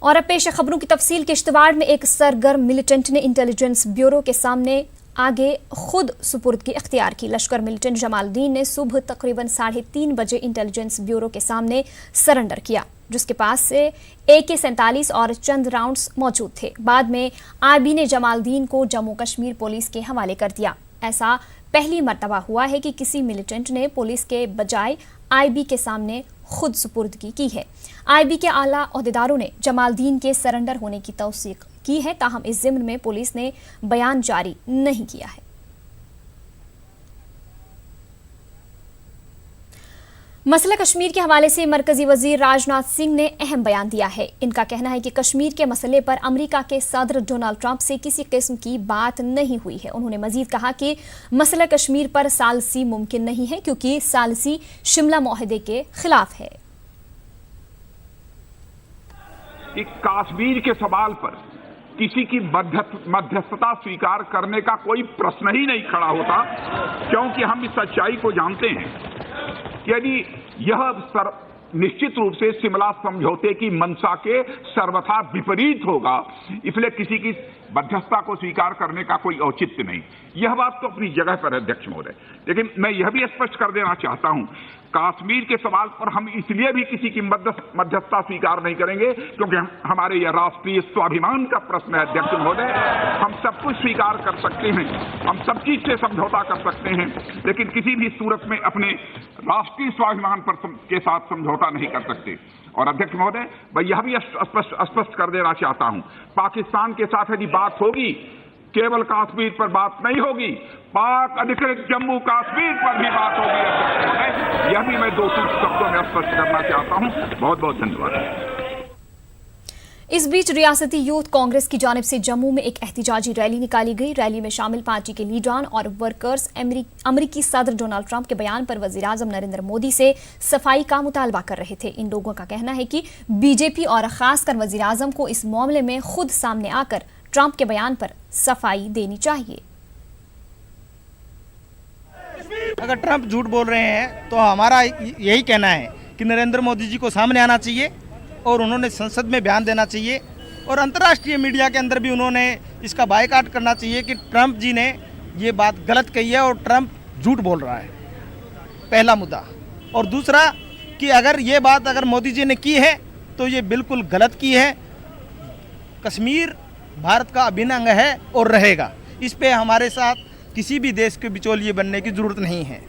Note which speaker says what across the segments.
Speaker 1: اور اب پیش خبروں کی تفصیل۔ کشتواڑ میں ایک سرگرم ملیٹنٹ نے انٹیلیجنس بیورو کے سامنے آگے خود سپردگی اختیار کی۔ لشکر ملیٹنٹ جمال الدین نے صبح تقریباً 3:30 بجے انٹیلیجنس بیورو کے سامنے سرنڈر کیا، جس کے پاس سے AK-47 اور چند راؤنڈز موجود تھے۔ بعد میں IB نے جمال الدین کو جموں کشمیر پولیس کے حوالے کر دیا۔ ایسا پہلی مرتبہ ہوا ہے کہ کسی ملیٹنٹ نے پولیس کے بجائے IB کے سامنے خود سپردگی کی ہے۔ IB کے اعلیٰ عہدیداروں نے جمال الدین کے سرنڈر ہونے کی توثیق کی ہے، تاہم اس ضمن میں پولیس نے بیان جاری نہیں کیا ہے۔ مسئلہ کشمیر کے حوالے سے مرکزی وزیر راجناتھ سنگھ نے اہم بیان دیا ہے۔ ان کا کہنا ہے کہ کشمیر کے مسئلے پر امریکہ کے صدر ڈونلڈ ٹرمپ سے کسی قسم کی بات نہیں ہوئی ہے۔ انہوں نے مزید کہا کہ مسئلہ کشمیر پر ثالثی ممکن نہیں ہے، کیونکہ ثالثی شملہ معاہدے کے خلاف ہے۔
Speaker 2: کشمیر کے سوال پر کسی کی مدھستتا سویکار کرنے کا کوئی پرشن ہی نہیں کھڑا ہوتا، کیونکہ ہم اس سچائی کو جانتے ہیں یعنی یہ نشچت روپ سے شملہ سمجھوتے کی منشا کے سروتھا وپریت ہوگا، اس لیے کسی کی مدھستتا کو سویکار کرنے کا کوئی اوچتیہ نہیں۔ یہ بات تو اپنی جگہ پر ہے ادھیکش مہودے، لیکن میں یہ بھی اسپشٹ کر دینا چاہتا ہوں، کشمیر کے سوال پر ہم اس لیے بھی کسی کی مدھستتا سویکار نہیں کریں گے کیونکہ ہمارے یہ راشٹریہ سوابھیمان کا پرشن ہے ادھیکش مہودے۔ ہم سب کچھ سویکار کر سکتے ہیں، ہم سب چیز سے سمجھوتا کر سکتے ہیں، لیکن کسی بھی صورت میں اپنے راشٹریہ سوابھیمان کے ساتھ سمجھوتا نہیں کر سکتے۔ اور ادھیکش مہودے میں یہ بھی اسپشٹ کر دینا چاہتا ہوں، پاکستان کے ساتھ یدی بات ہوگی کیول کشمیر پر بات نہیں ہوگی، پاک ادھکرت جموں کشمیر پر بھی بات ہوگی ادھیکش مہودے۔ یہ بھی میں دو شبدوں میں اسپشٹ کرنا چاہتا ہوں۔ بہت بہت دھنیواد۔
Speaker 1: اس بیچ ریاستی یوتھ کانگریس کی جانب سے جموں میں ایک احتجاجی ریلی نکالی گئی۔ ریلی میں شامل پارٹی کے لیڈران اور ورکرز امریکی صدر ڈونلڈ ٹرمپ کے بیان پر وزیر اعظم نریندر مودی سے صفائی کا مطالبہ کر رہے تھے۔ ان لوگوں کا کہنا ہے کہ BJP اور خاص کر وزیر اعظم کو اس معاملے میں خود سامنے آ کر ٹرمپ کے بیان پر صفائی دینی چاہیے۔
Speaker 3: اگر ٹرمپ جھوٹ بول رہے ہیں تو ہمارا یہی کہنا ہے کہ نریندر مودی جی کو سامنے آنا چاہیے اور انہوں نے سنسد میں بیان دینا چاہیے، اور انترراشٹریہ میڈیا کے اندر بھی انہوں نے اس کا بائیکاٹ کرنا چاہیے کہ ٹرمپ جی نے یہ بات غلط کہی ہے اور ٹرمپ جھوٹ بول رہا ہے، پہلا مدعا۔ اور دوسرا کہ اگر یہ بات اگر مودی جی نے کی ہے تو یہ بالکل غلط کی ہے۔ کشمیر بھارت کا ابھن انگ ہے اور رہے گا، اس پہ ہمارے ساتھ کسی بھی دیش کے بچولیے بننے کی ضرورت نہیں ہے۔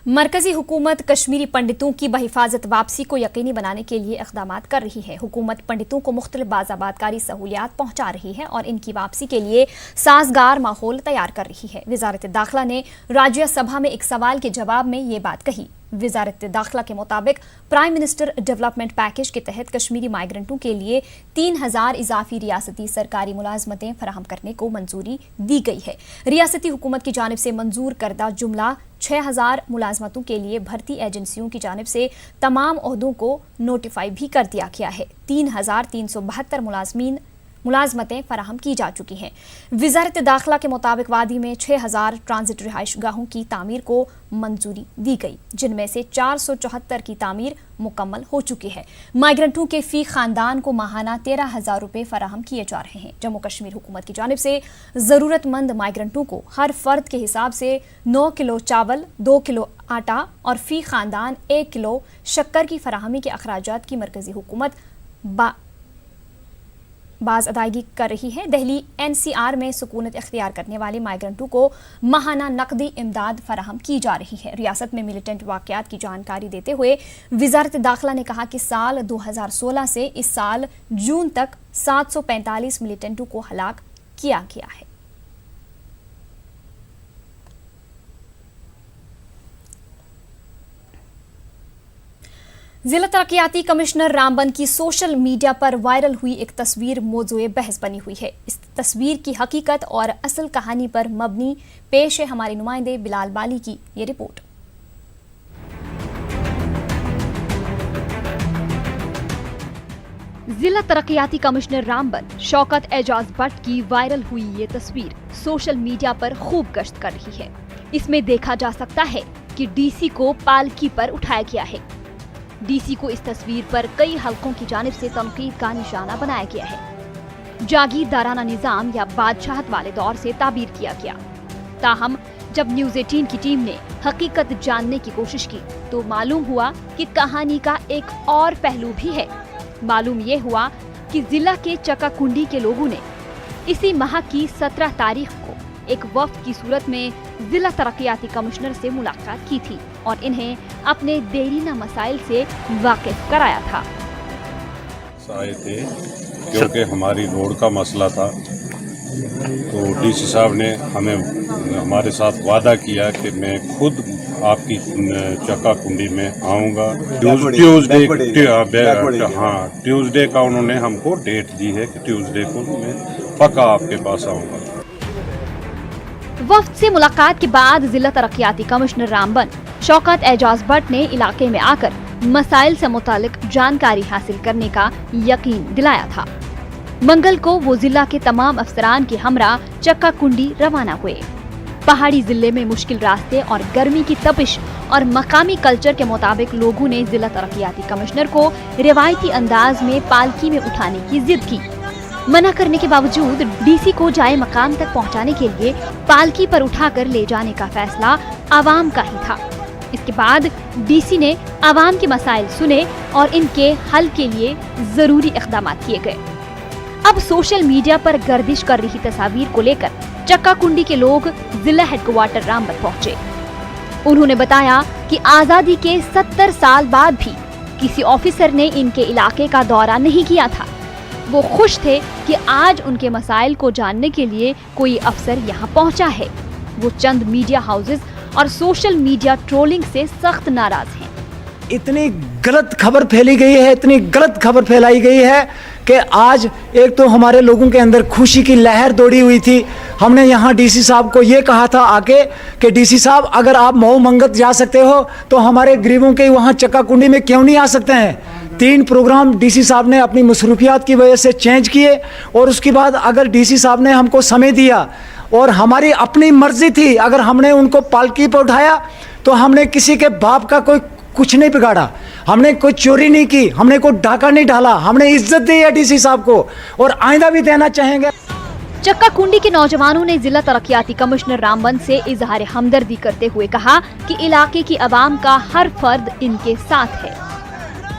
Speaker 1: مرکزی حکومت کشمیری پنڈتوں کی بحفاظت واپسی کو یقینی بنانے کے لیے اقدامات کر رہی ہے۔ حکومت پنڈتوں کو مختلف بازآبادکاری سہولیات پہنچا رہی ہے اور ان کی واپسی کے لیے سازگار ماحول تیار کر رہی ہے۔ وزارت داخلہ نے راجیہ سبھا میں ایک سوال کے جواب میں یہ بات کہی۔ وزارت داخلہ کے مطابق پرائم منسٹر ڈیولپمنٹ پیکیج کے تحت کشمیری مائیگرنٹوں کے لیے 3000 اضافی ریاستی سرکاری ملازمتیں فراہم کرنے کو منظوری دی گئی ہے۔ ریاستی حکومت کی جانب سے منظور کردہ جملہ 6000 ملازمتوں کے لیے بھرتی ایجنسیوں کی جانب سے تمام عہدوں کو نوٹیفائی بھی کر دیا گیا ہے۔ 3372 ملازمتیں فراہم کی جا چکی ہیں۔ وزارت داخلہ کے مطابق وادی میں 6000 ٹرانزٹ رہائش گاہوں کی تعمیر کو منظوری دی گئی، جن میں سے 474 کی تعمیر مکمل ہو چکی ہے۔ مائیگرنٹوں کے فی خاندان کو ماہانہ 13000 روپے فراہم کیے جا رہے ہیں۔ جموں کشمیر حکومت کی جانب سے ضرورت مند مائیگرنٹوں کو ہر فرد کے حساب سے 9 کلو چاول، 2 کلو آٹا اور فی خاندان 1 کلو شکر کی فراہمی کے اخراجات کی مرکزی حکومت باز ادائیگی کر رہی ہے۔ دہلی NCR میں سکونت اختیار کرنے والے مائیگرنٹوں کو ماہانہ نقدی امداد فراہم کی جا رہی ہے۔ ریاست میں ملیٹنٹ واقعات کی جانکاری دیتے ہوئے وزارت داخلہ نے کہا کہ سال 2016 سے اس سال جون تک 745 ملیٹنٹوں کو ہلاک کیا گیا ہے۔ ضلع ترقیاتی کمشنر رامبن کی سوشل میڈیا پر وائرل ہوئی ایک تصویر موضوع بحث بنی ہوئی ہے۔ اس تصویر کی حقیقت اور اصل کہانی پر مبنی پیش ہے ہمارے نمائندے بلال بالی کی یہ رپورٹ۔ ضلع ترقیاتی کمشنر رامبن شوکت اعجاز بٹ کی وائرل ہوئی یہ تصویر سوشل میڈیا پر خوب گشت کر رہی ہے۔ اس میں دیکھا جا سکتا ہے کہ DC کو پالکی پر اٹھایا گیا ہے۔ डी सी को इस तस्वीर पर कई हलकों की जानिब से तनकीद का निशाना बनाया गया है। जागीरदाराना निजाम या बादशाहत वाले दौर से ताबीर किया गया। ताहम जब न्यूज़ 18 की टीम ने हकीकत जानने की कोशिश की तो मालूम हुआ कि कहानी का एक और पहलू भी है। मालूम ये हुआ कि जिला के चक्काकुंडी के लोगों ने इसी माह की 17 तारीख को एक वफ्द की सूरत में जिला तरक्याती कमिश्नर से मुलाकात की थी और इन्हें अपने देरीना मसाइल से वाकिफ कराया था।
Speaker 4: आए थे क्योंकि हमारी रोड का मसला था, तो डीसी साहब ने हमारे साथ वादा किया कि मैं खुद आपकी चक्काकुंडी में आऊँगा। ट्यूसडे का उन्होंने हमको डेट दी है कि ट्यूसडे को मैं पक्का आपके पास आऊँगा।
Speaker 1: वफ्द से मुलाकात के बाद जिला तरक्याती कमिश्नर रामबन शौकत एजाज भट्ट ने इलाके में आकर मसाइल से मुतालिक जानकारी हासिल करने का यकीन दिलाया था। मंगल को वो जिला के तमाम अफसरान के हमरा चक्काकुंडी रवाना हुए। पहाड़ी जिले में मुश्किल रास्ते और गर्मी की तपिश और मकामी कल्चर के मुताबिक लोगों ने जिला तरक्याती कमिश्नर को रिवायती अंदाज में पालकी में उठाने की जिद की। मना करने के बावजूद डीसी को जाए मकाम तक पहुंचाने के लिए पालकी पर उठाकर ले जाने का फैसला आवाम का ही था। इसके बाद डीसी ने आवाम के मसाइल सुने और इनके हल के लिए जरूरी इक़दाम किए गए। अब सोशल मीडिया पर गर्दिश कर रही तस्वीर को लेकर चक्काकुंडी के लोग जिला हेडक्वार्टर रामबन पहुंचे। उन्होंने बताया कि आजादी के 70 साल बाद भी किसी ऑफिसर ने इनके इलाके का दौरा नहीं किया था। वो खुश थे कि आज उनके मसाइल को जानने के लिए कोई अफसर यहाँ पहुँचा है। वो चंद मीडिया हाउसेस और सोशल मीडिया ट्रोलिंग से सख्त नाराज हैं।
Speaker 5: इतनी गलत खबर फैली गई है, इतनी गलत खबर फैलाई गई है कि आज एक तो हमारे लोगों के अंदर खुशी की लहर दौड़ी हुई थी। हमने यहाँ डीसी साहब को ये कहा था आके कि डीसी साहब अगर आप मऊ मंगत जा सकते हो तो हमारे गरीबों के वहाँ चक्काकुंडी में क्यों नहीं आ सकते हैं। 3 प्रोग्राम डीसी साहब ने अपनी मसरूफियात की वजह से चेंज किए और उसके बाद अगर डीसी साहब ने हमको समय दिया और हमारी अपनी मर्जी थी, अगर हमने उनको पालकी पर उठाया तो हमने किसी के बाप का कोई कुछ नहीं बिगाड़ा, हमने कोई चोरी नहीं की, हमने कोई डाका नहीं डाला, हमने इज्जत दी है डीसी साहब को और आइंदा भी देना चाहेंगे।
Speaker 1: चक्काकुंडी के नौजवानों ने जिला तरक्याती कमिश्नर रामबन से इजहार हमदर्दी करते हुए कहा कि इलाके की आवाम का हर फर्द इनके साथ है।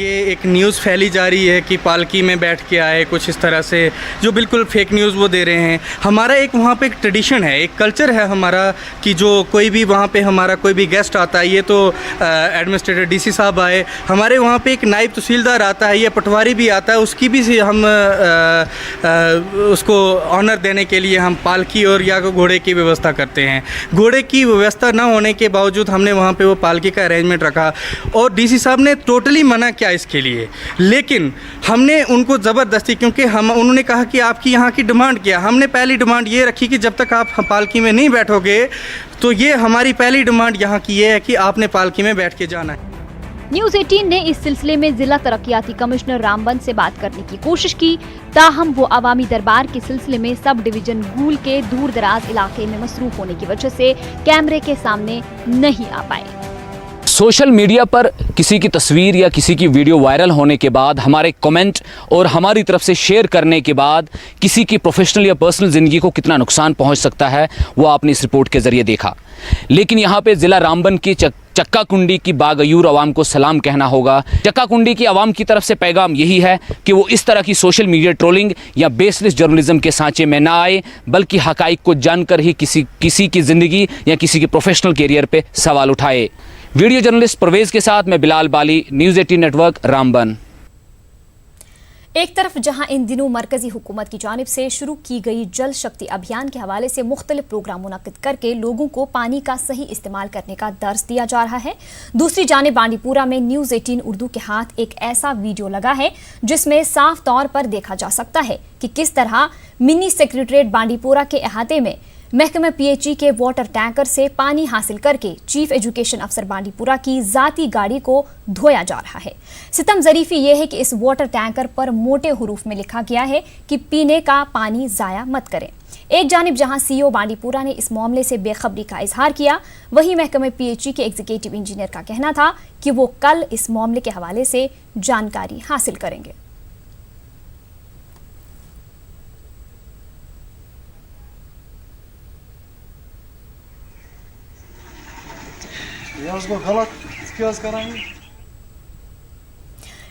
Speaker 6: ये एक न्यूज़ फैली जा रही है कि पालकी में बैठ के आए, कुछ इस तरह से जो बिल्कुल फेक न्यूज़ वो दे रहे हैं। हमारा एक वहाँ पे एक ट्रेडिशन है, एक कल्चर है हमारा कि जो कोई भी वहाँ पे हमारा कोई भी गेस्ट आता है, ये तो एडमिनिस्ट्रेटर डीसी साहब आए, हमारे वहाँ पे एक नायब तहसीलदार आता है, ये पटवारी भी आता है, उसकी भी हम उसको ऑनर देने के लिए हम पालकी और या घोड़े की व्यवस्था करते हैं। घोड़े की व्यवस्था ना होने के बावजूद हमने वहाँ पे वो पालकी का अरेंजमेंट रखा और डीसी साहब ने टोटली मना किया इसके लिए, लेकिन हमने उनको ज़बरदस्ती, क्योंकि उन्होंने कहा कि आपकी यहाँ की डिमांड क्या, हमने पहली डिमांड ये रखी कि जब तक आप पालकी में नहीं बैठोगे तो ये हमारी पहली डिमांड यहाँ की ये है कि आपने पालकी में बैठ के जाना है।
Speaker 1: न्यूज़ 18 ने इस सिलसिले में जिला तरक्याती कमिश्नर रामबन से बात करने की कोशिश की, ताहम वो अवामी दरबार के सिलसिले में सब डिवीजन गूल के दूर दराज इलाके में मसरूफ होने की वजह से कैमरे के सामने नहीं आ पाए।
Speaker 7: सोशल मीडिया पर किसी की तस्वीर या किसी की वीडियो वायरल होने के बाद हमारे कमेंट और हमारी तरफ से शेयर करने के बाद किसी की प्रोफेशनल या पर्सनल ज़िंदगी को कितना नुकसान पहुंच सकता है वो आपने इस रिपोर्ट के ज़रिए देखा। लेकिन यहाँ पे ज़िला रामबन की चक्काकुंडी की बागयूर आवाम को सलाम कहना होगा। चक्काकुंडी की आवाम की तरफ से पैगाम यही है कि वो इस तरह की सोशल मीडिया ट्रोलिंग या बेसलेस जर्नलिज्म के सांचे में ना आए, बल्कि हकाइक को जानकर ही किसी की ज़िंदगी या किसी के प्रोफेशनल कैरियर पे सवाल उठाए। वीडियो जर्नलिस्ट परवेज के साथ मैं बिलाल बाली, न्यूज़ 18 नेटवर्क, रामबन।
Speaker 1: एक तरफ जहां इन दिनों मरकजी हुकूमत की जानिब से शुरू की गई जल शक्ति अभियान के हवाले से मुख्तलिफ प्रोग्राम मुनक्किद करके लोगों को पानी का सही इस्तेमाल करने का दर्स दिया जा रहा है, दूसरी जानिब बांडीपुरा में न्यूज़ 18 उर्दू के हाथ एक ऐसा वीडियो लगा है जिसमें साफ तौर पर देखा जा सकता है कि किस तरह मिनी सेक्रेटरीट बांडीपुरा के अहाते में महकमा पीएचई के वाटर टैंकर से पानी हासिल करके चीफ एजुकेशन अफसर बांडीपुरा की जाती गाड़ी को धोया जा रहा है। सितम ज़रीफ़ी यह है कि इस वाटर टैंकर पर मोटे हुरूफ में लिखा गया है कि पीने का पानी ज़ाया मत करें। ایک جانب جہاں سی او بانڈی پورہ نے اس معاملے سے بے خبری کا اظہار کیا، وہیں محکمہ پی ایچ ای کے ایگزیکٹو انجینئر کا کہنا تھا کہ وہ کل اس معاملے کے حوالے سے جانکاری حاصل کریں گے۔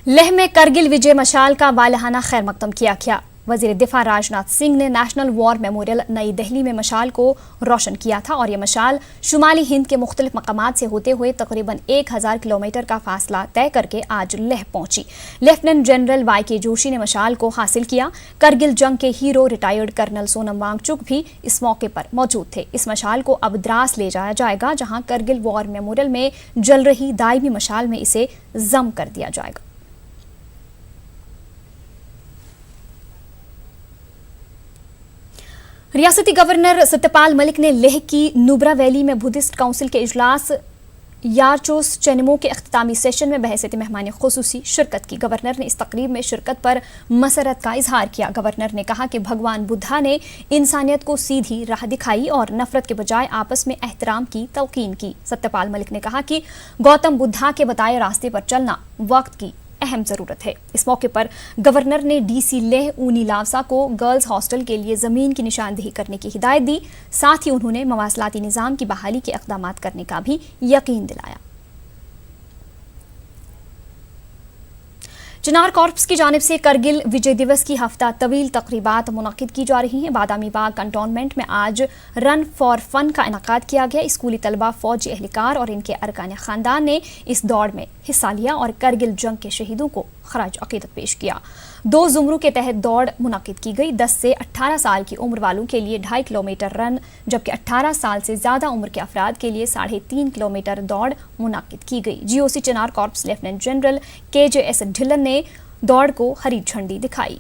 Speaker 1: لیہ میں کرگل وجے مشال کا والہانہ خیر مقدم کیا گیا۔ وزیر دفاع راج ناتھ سنگھ نے نیشنل وار میموریل نئی دہلی میں مشال کو روشن کیا تھا، اور یہ مشال شمالی ہند کے مختلف مقامات سے ہوتے ہوئے تقریباً 1000 کلومیٹر کا فاصلہ طے کر کے آج لیہ پہنچی۔ لیفٹیننٹ جنرل وائی کے جوشی نے مشال کو حاصل کیا۔ کرگل جنگ کے ہیرو ریٹائرڈ کرنل سونم وانگ چک بھی اس موقع پر موجود تھے۔ اس مشال کو اب دراس لے جایا جائے گا، جہاں کرگل وار میموریل میں جل رہی دائمی مشال میں اسے ضم کر دیا جائے گا۔ ریاستی گورنر ستیہ ملک نے لیہ کی نوبرا ویلی میں بدھسٹ کونسل کے اجلاس یارچوس چینمو کے اختتامی سیشن میں بحیثیت مہمان خصوصی شرکت کی۔ گورنر نے اس تقریب میں شرکت پر مسرت کا اظہار کیا۔ گورنر نے کہا کہ بھگوان بدھا نے انسانیت کو سیدھی راہ دکھائی اور نفرت کے بجائے آپس میں احترام کی تلقین کی۔ ستیہ ملک نے کہا کہ گوتم بدھا کے بتائے راستے پر چلنا وقت کی اہم ضرورت ہے۔ اس موقع پر گورنر نے ڈی سی لیہ اونی لاوسا کو گرلز ہاسٹل کے لیے زمین کی نشاندہی کرنے کی ہدایت دی، ساتھ ہی انہوں نے مواصلاتی نظام کی بحالی کے اقدامات کرنے کا بھی یقین دلایا۔ چنار کارپس کی جانب سے کرگل وجے دیوس کی ہفتہ طویل تقریبات منعقد کی جا رہی ہیں۔ بادامی باغ کنٹونمنٹ میں آج رن فار فن کا انعقاد کیا گیا۔ اسکولی طلبہ، فوجی اہلکار اور ان کے ارکان خاندان نے اس دوڑ میں حصہ لیا اور کرگل جنگ کے شہیدوں کو خراج عقیدت پیش کیا۔ 2 زمروں کے تحت دوڑ منعقد کی گئی۔ 10 سے 18 سال کی عمر والوں کے لیے 2.5 کلومیٹر رن، جبکہ 18 سال سے زیادہ عمر کے افراد کے لیے 3.5 کلومیٹر دوڑ منعقد کی گئی۔ جی او سی چنار کارپس لیفٹیننٹ جنرل کے جے ایس ڈھلن نے دوڑ کو ہری جھنڈی دکھائی۔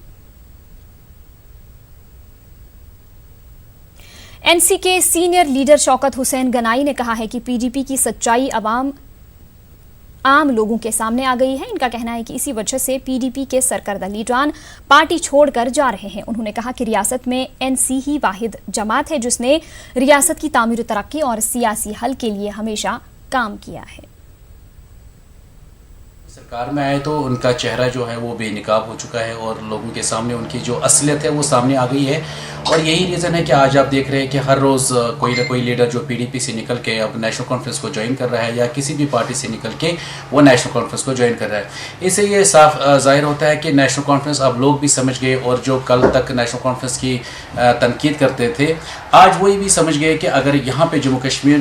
Speaker 1: این سی کے سینئر لیڈر شوکت حسین گنائی نے کہا ہے کہ پی ڈی پی کی سچائی عام لوگوں کے سامنے آ گئی ہے۔ ان کا کہنا ہے کہ اسی وجہ سے پی ڈی پی کے سرکردہ لیڈران پارٹی چھوڑ کر جا رہے ہیں۔ انہوں نے کہا کہ ریاست میں این سی ہی واحد جماعت ہے جس نے ریاست کی تعمیر و ترقی اور سیاسی حل کے لیے ہمیشہ کام کیا ہے۔
Speaker 8: سرکار میں آئے تو ان کا چہرہ جو ہے وہ بے نقاب ہو چکا ہے اور لوگوں کے سامنے ان کی جو اصلیت ہے وہ سامنے آ گئی ہے، اور یہی ریزن ہے کہ آج آپ دیکھ رہے ہیں کہ ہر روز کوئی نہ کوئی لیڈر جو پی ڈی پی سے نکل کے اب نیشنل کانفرنس کو جوائن کر رہا ہے یا کسی بھی پارٹی سے نکل کے وہ نیشنل کانفرنس کو جوائن کر رہا ہے۔ اس سے یہ صاف ظاہر ہوتا ہے کہ نیشنل کانفرنس اب لوگ بھی سمجھ گئے، اور جو کل تک نیشنل کانفرنس کی تنقید کرتے تھے آج وہی بھی سمجھ گئے کہ اگر یہاں پہ جموں کشمیر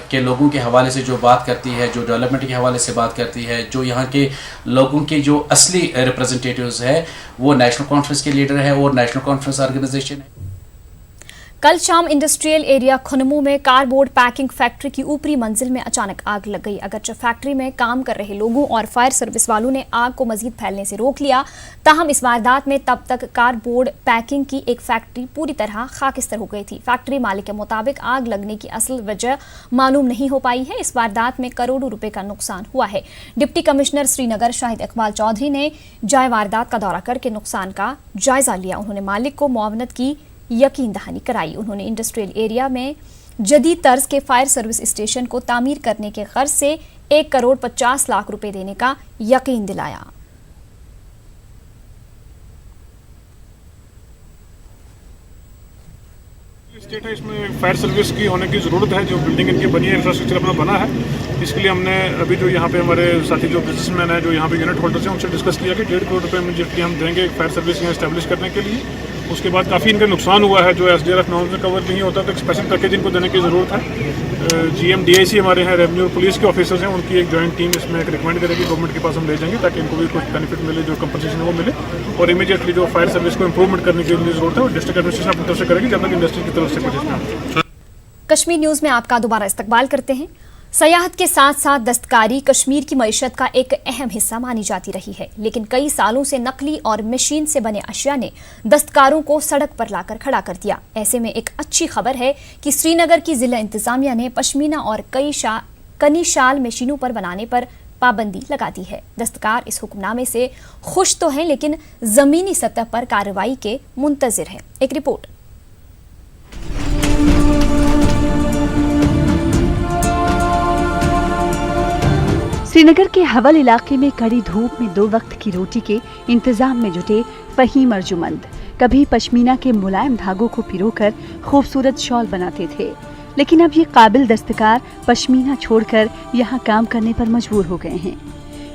Speaker 8: کے لوگوں کے حوالے سے جو بات کرتی ہے، جو ڈیولپمنٹ کے حوالے سے بات کرتی ہے، جو یہاں کے لوگوں کے جو اصلی ریپرزنٹیٹیوز ہے وہ نیشنل کانفرنس کے لیڈر ہے اور نیشنل کانفرنس آرگنائزیشن ہے۔
Speaker 1: کل شام انڈسٹریل ایریا کھنمو میں کار بورڈ پیکنگ فیکٹری کی اوپری منزل میں اچانک آگ لگ گئی۔ اگرچہ فیکٹری میں کام کر رہے لوگوں اور فائر سروس والوں نے آگ کو مزید پھیلنے سے روک لیا، تاہم اس واردات میں تب تک کار بورڈ پیکنگ کی ایک فیکٹری پوری طرح خاکستر ہو گئی تھی۔ فیکٹری مالک کے مطابق آگ لگنے کی اصل وجہ معلوم نہیں ہو پائی ہے۔ اس واردات میں کروڑوں روپے کا نقصان ہوا ہے۔ ڈپٹی کمشنر سری نگر شاہد اقبال چودھری نے جائے واردات کا دورہ کر کے نقصان کا جائزہ لیا۔ انہوں نے مالک کو معاونت کی یقین دہانی کرائی۔ انہوں نے انڈسٹریل ایریا میں جدید طرز کے فائر سروس اسٹیشن کو تعمیر کرنے کے غرض سے 1 کروڑ 50 لاکھ روپے دینے کا یقین دلایا۔
Speaker 9: اسٹیٹ ہے، اس میں فائر سروس کی ہونے کی ضرورت ہے۔ جو بلڈنگ ان کی بنی ہے، انفراسٹرکچر اپنا بنا ہے، اس کے لیے ہم نے ابھی جو یہاں پہ ہمارے ساتھی جو بزنس مین ہیں، جو یہاں پہ یونٹ ہولڈرس ہیں، ان سے ڈسکس کیا کہ 1.5 کروڑ روپے امیڈیٹلی ہم دیں گے فائر سروس یہاں اسٹیبلش کرنے کے لیے۔ اس کے بعد کافی ان کا نقصان ہوا ہے جو S D R F norms میں کور نہیں ہوتا، تو ایک اسپیشل پیکیج ان کو دینے کی ضرورت ہے۔ جی ایم ڈی آئی سی ہمارے ہیں، ریونیو اور پولیس کے آفیسرز ہیں، ان کی ایک جوائنٹ ٹیم اس میں ایک ریکمینڈ کرے گی، گورنمنٹ کے پاس ہم لے جائیں گے تاکہ ان کو بھی کچھ بینیفٹ ملے، جو کمپنسیشن ہے وہ ملے، اور امیڈیٹلی جو فائر سروس کو امپروومنٹ کرنے کی ضرورت ہے وہ ڈسٹرکٹ ایڈمنسٹریشن اپنی طرف سے کرے گی جب تک انڈسٹری کی طرف سے کچھ۔
Speaker 1: کشمیر نیوز میں آپ کا دوبارہ استقبال کرتے ہیں۔ سیاحت کے ساتھ ساتھ دستکاری کشمیر کی معیشت کا ایک اہم حصہ مانی جاتی رہی ہے، لیکن کئی سالوں سے نقلی اور مشین سے بنے اشیاء نے دستکاروں کو سڑک پر لا کر کھڑا کر دیا۔ ایسے میں ایک اچھی خبر ہے کہ سری نگر کی ضلع انتظامیہ نے پشمینہ اور کنی شال مشینوں پر بنانے پر پابندی لگا دی ہے۔ دستکار اس حکم نامے سے خوش تو ہیں، لیکن زمینی سطح پر کارروائی کے منتظر ہیں۔ ایک رپورٹ۔
Speaker 10: श्रीनगर के हवल इलाके में कड़ी धूप में 2 वक्त की रोटी के इंतजाम में जुटे फहीम अर्जुमंद कभी पश्मीना के मुलायम धागों को पिरोकर खूबसूरत शॉल बनाते थे, लेकिन अब ये काबिल दस्तकार पश्मीना छोड़कर यहाँ काम करने पर मजबूर हो गए हैं।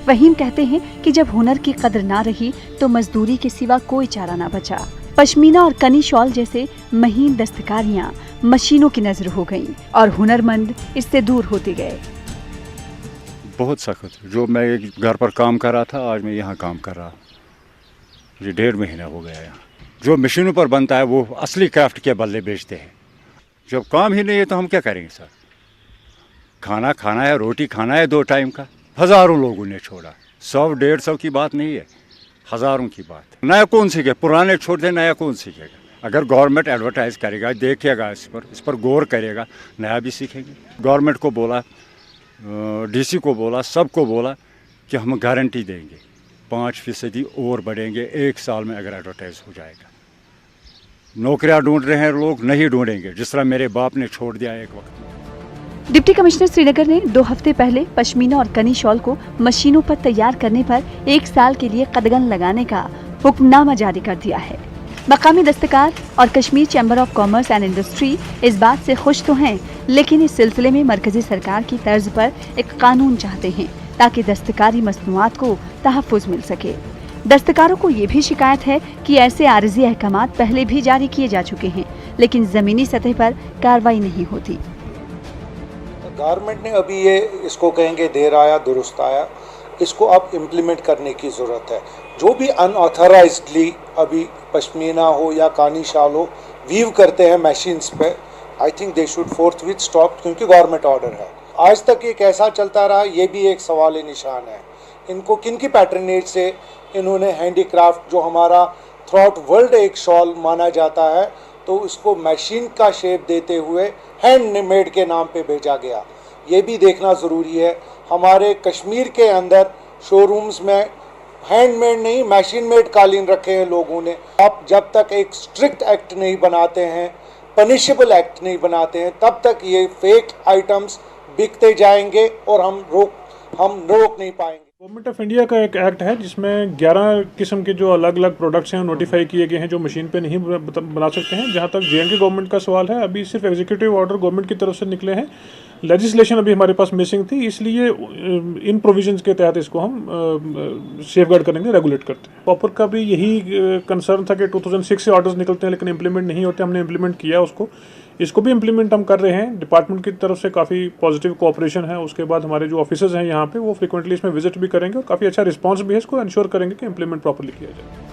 Speaker 10: फहीम कहते हैं कि जब हुनर की कदर ना रही तो मजदूरी के सिवा कोई चारा ना बचा। पश्मीना और कनी शॉल जैसे महीन दस्तकारियाँ मशीनों की नजर हो गईं और हुनरमंद इससे दूर होते गए।
Speaker 11: बहुत सख्त, जो मैं घर पर काम कर रहा था आज मैं यहाँ काम कर रहा हूँ। ये 1.5 महीना हो गया यहाँ। जो मशीनों पर बनता है वो असली क्राफ्ट के बदले बेचते हैं। जब काम ही नहीं है तो हम क्या करेंगे सर? खाना खाना है, रोटी खाना है 2 टाइम का। हज़ारों लोगों ने छोड़ा, 100-150 की बात नहीं है, हज़ारों की बात है। नया कौन सीखे? पुराने छोड़ दे, नया कौन सीखेगा? अगर गवर्नमेंट एडवर्टाइज करेगा, देखेगा, इस पर गौर करेगा, नया भी सीखेंगे। गवर्नमेंट को बोला, डीसी को बोला, सबको बोला कि हम गारंटी देंगे 5% और बढ़ेंगे 1 साल में अगर एडवर्टाइज हो जाएगा। नौकरियां ढूंढ रहे हैं लोग, नहीं ढूंढेंगे जिस तरह मेरे बाप ने छोड़ दिया एक वक्त में।
Speaker 10: डिप्टी कमिश्नर श्रीनगर ने 2 हफ्ते पहले पश्मीना और कनी शॉल को मशीनों पर तैयार करने पर 1 साल के लिए कदगन लगाने का हुक्मनामा जारी कर दिया है। मकामी दस्तकार और Kashmir chamber of commerce and industry इस बात से खुश तो हैं, लेकिन इस सिलसिले में मरकजी सरकार की तर्ज पर एक कानून चाहते हैं ताकि दस्तकारी मसनूआत को तहफ़्फ़ुज़ मिल सके। दस्तकारों को ये भी शिकायत है कि ऐसे आर्जी अहकामात पहले भी जारी किए जा चुके हैं, लेकिन ज़मीनी सतह पर कार्रवाई नहीं होती।
Speaker 12: गवर्नमेंट ने अभी ये इसको कहेंगे देर आया दुरुस्त आया, इसको अब इम्प्लीमेंट करने की ज़रूरत है। जो भी अनऑथराइज्डली अभी पश्मीना हो या कानी शाल हो वीव करते हैं मशीन्स पे, I think they should फोर्थविथ stop, क्योंकि गवर्नमेंट ऑर्डर है। आज तक ये कैसा चलता रहा ये भी एक सवाल निशान है। इनको किन की पैटर्नेज से इन्होंने हैंडीक्राफ्ट जो हमारा थ्रू आउट वर्ल्ड एक शॉल माना जाता है, तो उसको मशीन का शेप देते हुए हैंडमेड के नाम पे भेजा गया, ये भी देखना ज़रूरी है। हमारे कश्मीर के अंदर शोरूम्स में हैंडमेड नहीं मशीन मेड कालीन रखे हैं लोगों ने। अब जब तक एक स्ट्रिक्ट एक्ट नहीं बनाते हैं, पनिशेबल एक्ट नहीं बनाते हैं, तब तक ये फेक आइटम्स बिकते जाएंगे और हम रोक नहीं पाएंगे।
Speaker 9: गवर्नमेंट ऑफ इंडिया का एक एक्ट है जिसमें 11 किस्म के जो अलग अलग प्रोडक्ट्स हैं नोटिफाई किए गए हैं जो मशीन पे नहीं बना सकते हैं। जहाँ तक JNK गवर्नमेंट का सवाल है, अभी सिर्फ एग्जीक्यूटिव ऑर्डर गवर्नमेंट की तरफ से निकले हैं, लेजिस्लेशन अभी हमारे पास मिसिंग थी, इसलिए इन प्रोविजंस के तहत इसको हम सेफगार्ड करेंगे, रेगुलेट करते हैं। पॉपर का भी यही कंसर्न था कि 2006 से ऑर्डर्स निकलते हैं लेकिन इम्प्लीमेंट नहीं होते। हमने इम्प्लीमेंट किया उसको, इसको भी इम्प्लीमेंट हम कर रहे हैं। डिपार्टमेंट की तरफ से काफ़ी पॉजिटिव कोऑपरेशन है। उसके बाद हमारे जो ऑफिसर्स हैं यहाँ पे वो फ्रिक्वेंटली इसमें विजिट भी करेंगे और काफ़ी अच्छा रिस्पांस भी है। इसको इंश्योर करेंगे कि इम्प्लीमेंट प्रॉपर्ली किया जाए।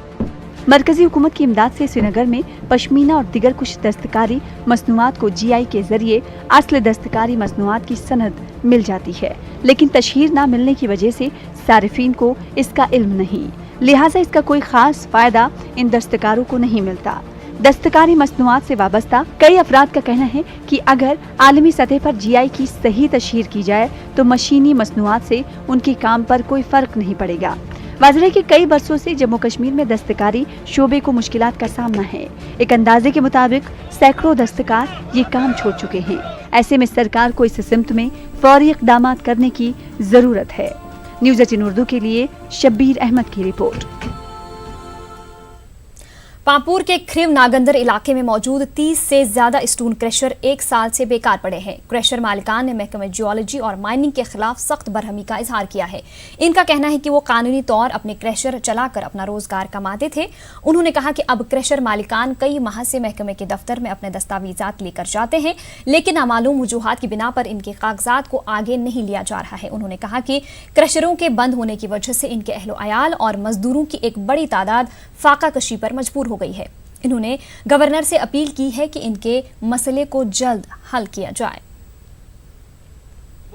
Speaker 10: मरकजी हुकूमत की इमदाद से श्रीनगर में पश्मीना और दिगर कुछ दस्तकारी मसनूआत को GI के जरिए असल दस्तकारी मसनूआत की सनद मिल जाती है, लेकिन तशहीर ना मिलने की वजह से सारिफीन को इसका इल्म नहीं, लिहाजा इसका कोई खास फायदा इन दस्तकारों को नहीं मिलता। दस्तकारी मसनूआत से वाबस्ता कई अफराद का कहना है कि अगर आलमी सतह पर GI की सही तशहीर की जाए तो मशीनी मसनूआत से उनके काम पर कोई फर्क नहीं पड़ेगा। वाज़ेह है कि कई बरसों से जम्मू कश्मीर में दस्तकारी शोबे को मुश्किलात का सामना है। एक अंदाजे के मुताबिक सैकड़ों दस्तकार ये काम छोड़ चुके हैं। ऐसे में सरकार को इस सिमत में फौरी इक़दाम करने की ज़रूरत है। न्यूज़ 18 उर्दू के लिए शब्बीर अहमद की रिपोर्ट।
Speaker 1: पांपुर के खरिव नागंदर इलाके में मौजूद 30 से ज्यादा स्टोन क्रशर 1 साल से बेकार पड़े हैं। क्रशर मालिकान ने महकमे जियोलॉजी और माइनिंग के खिलाफ सख्त बरहमी का इजहार किया है। इनका कहना है कि वो कानूनी तौर अपने क्रशर चलाकर अपना रोजगार कमाते थे। उन्होंने कहा कि अब क्रशर मालिकान कई माह से महकमे के दफ्तर में अपने दस्तावेजात लेकर जाते हैं, लेकिन नामालूम वजूहात की बिना पर इनके कागजात को आगे नहीं लिया जा रहा है। उन्होंने कहा कि क्रशरों के बंद होने की वजह से इनके अहलो अयाल और मजदूरों की एक बड़ी तादाद फाका कशी पर मजबूर हो गई है। इन्होंने गवर्नर से अपील की है कि इनके मसले को जल्द हल किया जाए।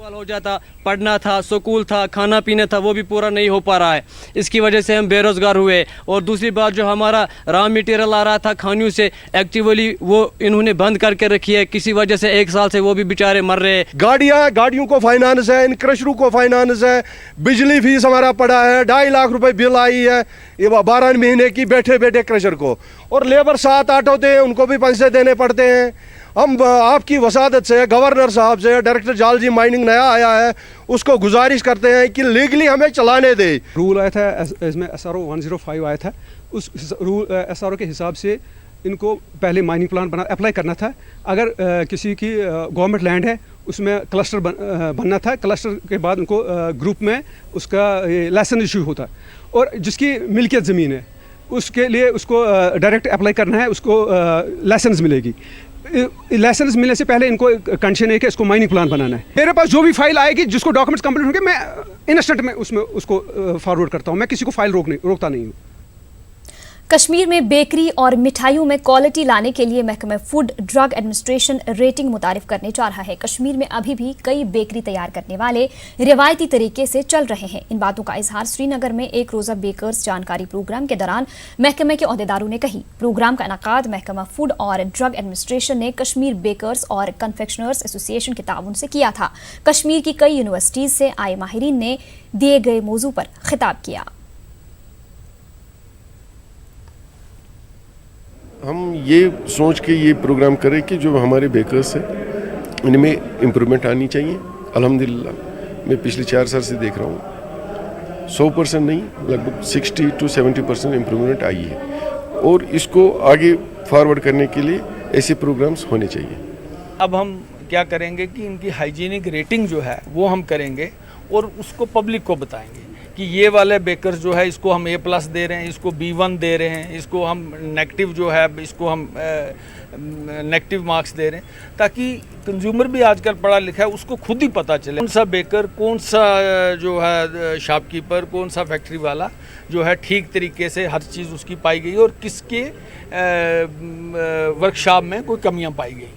Speaker 13: हो जाता, पढ़ना था, स्कूल था, खाना पीना था, वो भी पूरा नहीं हो पा रहा है। इसकी वजह से हम बेरोज़गार हुए। और दूसरी बात, जो हमारा रॉ मटेरियल आ रहा था खानियों से, एक्चुअली वो इन्होंने बंद करके रखी है। किसी वजह से 1 साल से वो भी बेचारे मर रहे हैं।
Speaker 14: गाड़ियों को फाइनेंस है, इन क्रशरों को फाइनेंस है, बिजली फीस हमारा पड़ा है, 2.5 लाख रुपए बिल आई है ये 12 महीने की बैठे बैठे क्रशर को। और लेबर 7-8 होते हैं, उनको भी पैसे देने पड़ते हैं। हम आपकी वसादत से, गवर्नर साहब से, डायरेक्टर जालजी माइनिंग नया आया है, उसको गुजारिश करते हैं कि लीगली हमें चलाने दे।
Speaker 15: रूल आया था, इसमें SRO 105 आया था, उस रूल SRO के हिसाब से इनको पहले माइनिंग प्लान अप्लाई करना था। अगर किसी की गवर्नमेंट लैंड है उसमें क्लस्टर बनना था, क्लस्टर के बाद उनको ग्रुप में उसका लाइसेंस इशू होता, और जिसकी मिल्कियत ज़मीन है उसके लिए उसको डायरेक्ट अप्लाई करना है, उसको लाइसेंस मिलेगी। लाइसेंस मिलने से पहले इनको कंडीशन है कि इसको माइनिंग प्लान बनाना है। मेरे पास जो भी फाइल आएगी जिसको डॉक्यूमेंट्स कंप्लीट होंगे मैं इंस्टेंट में उसमें उसको फॉरवर्ड करता हूँ। मैं किसी को फाइल रोकता नहीं हूँ।
Speaker 1: कश्मीर में बेकरी और मिठाइयों में क्वालिटी लाने के लिए महकमा फूड ड्रग एडमिनिस्ट्रेशन रेटिंग मुतारिफ करने जा रहा है। कश्मीर में अभी भी कई बेकरी तैयार करने वाले रिवायती तरीके से चल रहे हैं। इन बातों का इजहार श्रीनगर में एक रोजा बेकर्स जानकारी प्रोग्राम के दौरान महकमे के ओहदेदारों ने कही। प्रोग्राम का इनेकाद महकमा फूड और ड्रग एडमिनिस्ट्रेशन ने कश्मीर बेकर्स और कन्फेक्शनर्स एसोसिएशन के ताउन से किया था। कश्मीर की कई यूनिवर्सिटीज से आए माहिरीन ने दिए गए मौजू पर खिताब किया।
Speaker 16: हम ये सोच के ये प्रोग्राम करें कि जो हमारे बेकर्स हैं इनमें इम्प्रूवमेंट आनी चाहिए। अल्हम्दुलिल्लाह मैं पिछले 4 साल से देख रहा हूँ 100% नहीं, लगभग 60 to 70% इम्प्रूवमेंट आई है, और इसको आगे फॉरवर्ड करने के लिए ऐसे प्रोग्राम्स होने चाहिए।
Speaker 17: अब हम क्या करेंगे कि इनकी हाइजीनिक रेटिंग जो है वो हम करेंगे और उसको पब्लिक को बताएंगे कि ये वाले बेकर्स जो है इसको हम A+ दे रहे हैं, इसको B1 दे रहे हैं, इसको हम नेगेटिव जो है इसको हम नेगेटिव मार्क्स दे रहे हैं, ताकि कंज्यूमर भी आजकल पढ़ा लिखा है उसको खुद ही पता चले कौन सा बेकर, कौन सा जो है शॉपकीपर, कौन सा फैक्ट्री वाला जो है ठीक तरीके से हर चीज़ उसकी पाई गई और किसके वर्कशॉप में कोई कमियां पाई गई।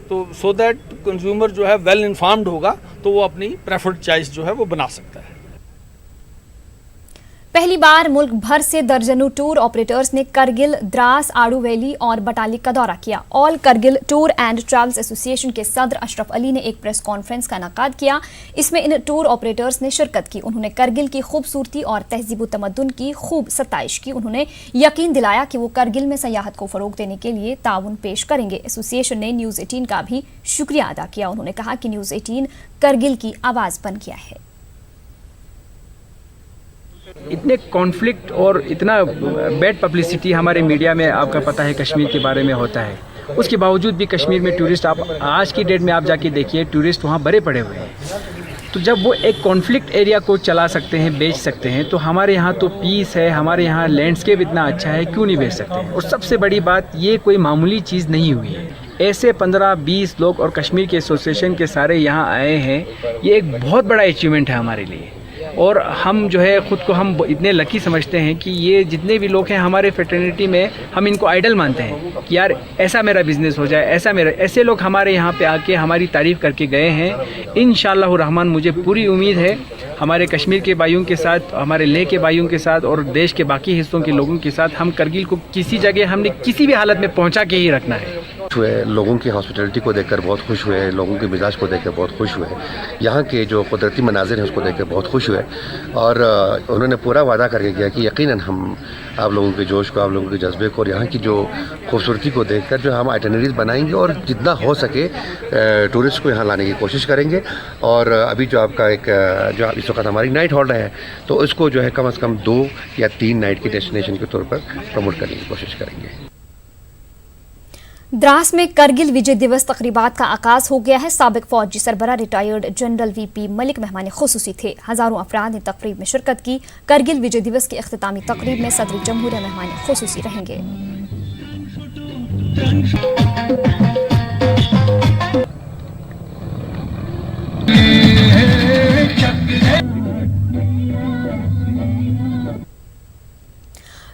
Speaker 17: तो सो दैट कंज्यूमर जो है वेल इन्फॉर्म्ड होगा तो वो अपनी प्रेफर्ड चॉइस जो है वो बना सकता है।
Speaker 1: पहली बार मुल्क भर से दर्जनों टूर ऑपरेटर्स ने करगिल, द्रास, आड़ू वैली और बटालिक का दौरा किया। All Kargil tour and travels association के सदर अशरफ अली ने एक प्रेस कॉन्फ्रेंस का इनेकाद किया। इसमें इन टूर ऑपरेटर्स ने शिरकत की। उन्होंने करगिल की खूबसूरती और तहजीब तमद्दुन की खूब सताइश की। उन्होंने यकीन दिलाया कि वो करगिल में सयाहत को फरोग देने के लिए ताउन पेश करेंगे। एसोसिएशन ने न्यूज़ 18 का भी शुक्रिया अदा किया। उन्होंने कहा कि न्यूज़ 18 करगिल की आवाज़ बन गया है।
Speaker 18: इतने कॉन्फ्लिक्ट और इतना बैड पब्लिसिटी हमारे मीडिया में आपका पता है कश्मीर के बारे में होता है, उसके बावजूद भी कश्मीर में टूरिस्ट, आप आज की डेट में आप जाके देखिए टूरिस्ट वहाँ भरे पड़े हुए हैं। तो जब वो एक कॉन्फ्लिक्ट एरिया को चला सकते हैं, बेच सकते हैं, तो हमारे यहाँ तो पीस है, हमारे यहाँ लैंडस्केप इतना अच्छा है, क्यों नहीं बेच सकते हैं। और सबसे बड़ी बात, ये कोई मामूली चीज़ नहीं हुई है। ऐसे 15-20 लोग और कश्मीर के एसोसिएशन के सारे यहाँ आए हैं, ये एक बहुत बड़ा अचीवमेंट है हमारे लिए। और हम जो है ख़ुद को हम इतने लकी समझते हैं कि ये जितने भी लोग हैं हमारे फ्रेटर्निटी में, हम इनको आइडल मानते हैं कि यार ऐसा मेरा बिज़नेस हो जाए, ऐसे लोग हमारे यहाँ पे आके हमारी तारीफ़ करके गए हैं। इंशाअल्लाह रहमान मुझे पूरी उम्मीद है हमारे कश्मीर के भाइयों के साथ, हमारे लेह के भाइयों के साथ और देश के बाकी हिस्सों के लोगों के साथ हम करगिल को किसी जगह हमने किसी भी हालत में पहुँचा के ही रखना है।
Speaker 19: हुए लोगों की हॉस्पिटलिटी को देखकर बहुत खुश हुए, लोगों के मिजाज को देखकर बहुत खुश हुए, यहाँ के जो कुदरती मनाजिर हैं उसको देखकर बहुत खुश हुए। और उन्होंने पूरा वादा करके किया कि यकीनन हम आप लोगों के जोश को, आप लोगों के जज्बे को और यहाँ की जो खूबसूरती को देखकर जो हम आइटनरीज बनाएंगे और जितना हो सके टूरिस्ट को यहाँ लाने की कोशिश करेंगे। और अभी जो आपका एक जो इस वक्त हमारी नाइट हॉल्ट है तो इसको जो है कम से कम 2 या 3 नाइट की डेस्टिनेशन के तौर पर प्रमोट करने की कोशिश करेंगे।
Speaker 1: द्रास में करगिल विजय दिवस तकरीबात का आगाज हो गया है। साबिक फौजी सरबरा रिटायर्ड जनरल VP मलिक मेहमान खुसूसी थे। हजारों अफराद ने तकरीब में शिरकत की। करगिल विजय दिवस की इख्तितामी तकरीब में सदर जमहूरिया मेहमान खुसूसी रहेंगे।